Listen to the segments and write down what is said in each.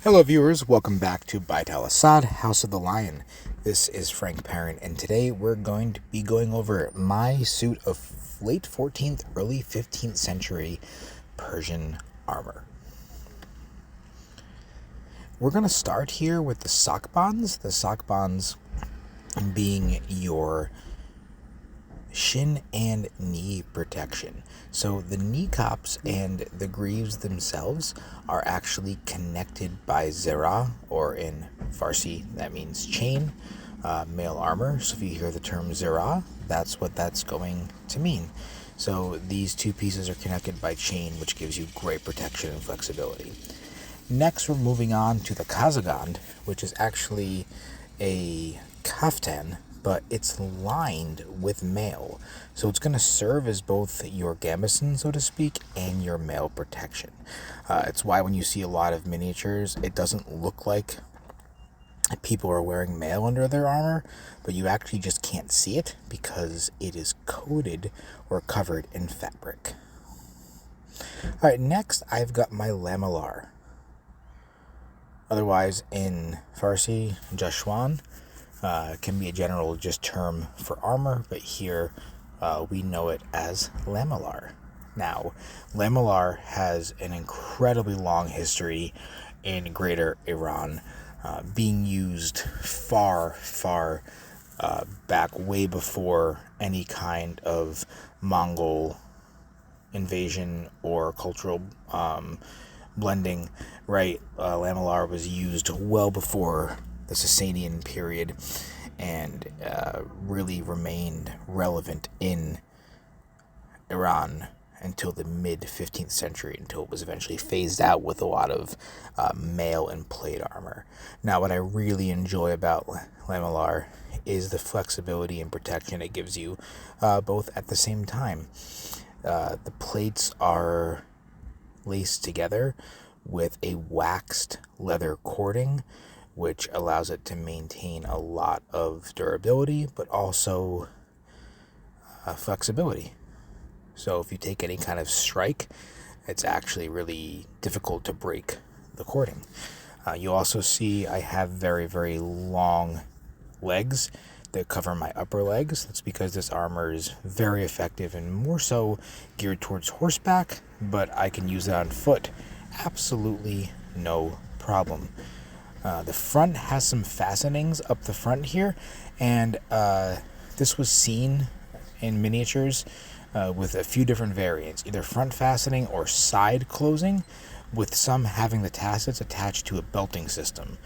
Hello viewers, welcome back to Al-Asad, House of the Lion. This is Frank Parent, and today we're going to be going over my suit of late 14th, early 15th century Persian armor. We're going to start here with the Saqbands. The Saqbands being your shin and knee protection. So the knee cups and the greaves themselves are actually connected by zera, or in Farsi that means chain, male armor. So if you hear the term zera, that's what that's going to mean. So these two pieces are connected by chain, which gives you great protection and flexibility. Next, we're moving on to the Kagon, which is actually a kaftan, but it's lined with mail. So it's going to serve as both your gambeson, so to speak, and your mail protection. It's why when you see a lot of miniatures, it doesn't look like people are wearing mail under their armor, but you actually just can't see it because it is coated or covered in fabric. Alright, next I've got my Lamellar. Otherwise in Farsi, Jashwan. Can be a general just term for armor, but here we know it as Lamellar. Now, Lamellar has an incredibly long history in Greater Iran, being used far back, way before any kind of Mongol invasion or cultural blending, right? Lamellar was used well before the Sasanian period, and really remained relevant in Iran until the mid-15th century, until it was eventually phased out with a lot of mail and plate armor. Now, what I really enjoy about Lamellar is the flexibility and protection it gives you, both at the same time. The plates are laced together with a waxed leather cording, which allows it to maintain a lot of durability, but also flexibility. So if you take any kind of strike, it's actually really difficult to break the cording. You also see I have very long legs that cover my upper legs. That's because this armor is very effective and more so geared towards horseback, but I can use it on foot. Absolutely no problem. The front has some fastenings up the front here, and this was seen in miniatures with a few different variants, either front fastening or side closing, with some having the tassets attached to a belting system,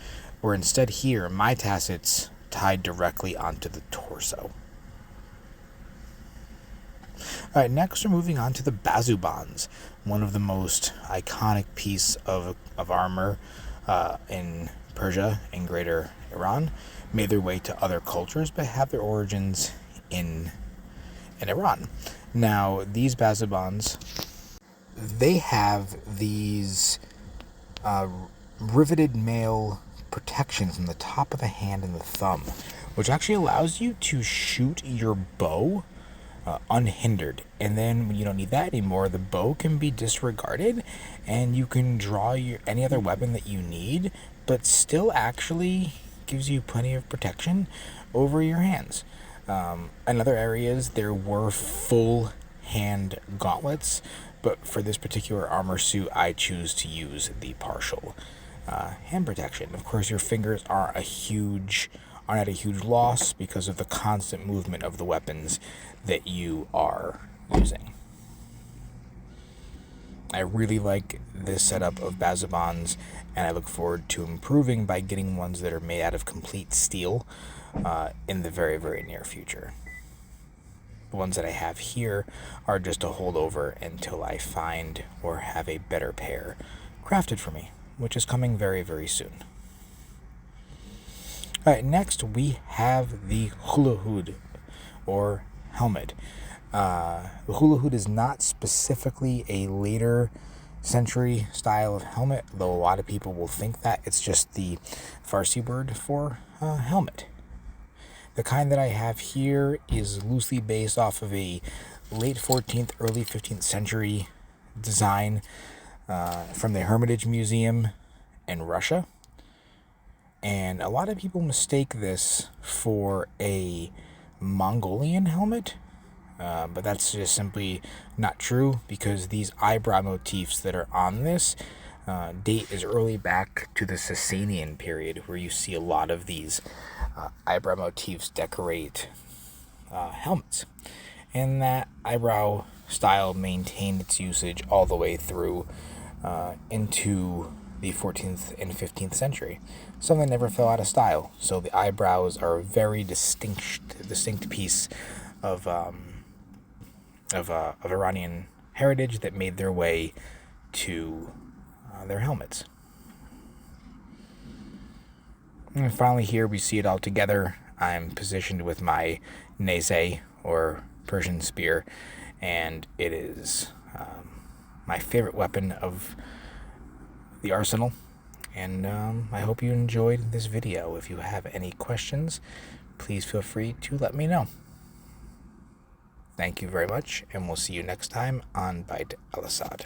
where instead here, my tassets tied directly onto the torso. Alright, next we're moving on to the Bazubands, one of the most iconic piece of armor in Persia and Greater Iran, made their way to other cultures, but have their origins in Iran. Now, these Bazubands, they have these riveted mail protection from the top of the hand and the thumb, which actually allows you to shoot your bow unhindered. And then when you don't need that anymore, the bow can be disregarded and you can draw any other weapon that you need, but still actually gives you plenty of protection over your hands. In other areas, there were full hand gauntlets, but for this particular armor suit, I choose to use the partial hand protection. Of course, your fingers aren't at a huge loss because of the constant movement of the weapons that you are using. I really like this setup of Bazubands, and I look forward to improving by getting ones that are made out of complete steel in the very near future. The ones that I have here are just a holdover until I find or have a better pair crafted for me, which is coming very soon. Alright, next we have the hula hood, or helmet. The hula hood is not specifically a later century style of helmet, though a lot of people will think that. It's just the Farsi word for helmet. The kind that I have here is loosely based off of a late 14th, early 15th century design from the Hermitage Museum in Russia. And a lot of people mistake this for a Mongolian helmet, but that's just simply not true, because these eyebrow motifs that are on this date as early back to the Sasanian period, where you see a lot of these eyebrow motifs decorate helmets. And that eyebrow style maintained its usage all the way through into the 14th and 15th century. Something never fell out of style. So the eyebrows are a very distinct piece of Iranian heritage that made their way to their helmets. And finally, here we see it all together. I'm positioned with my neze, or Persian spear, and it is my favorite weapon of the arsenal. And I hope you enjoyed this video. If you have any questions, please feel free to let me know. Thank you very much, and we'll see you next time on Bite Al-Asad.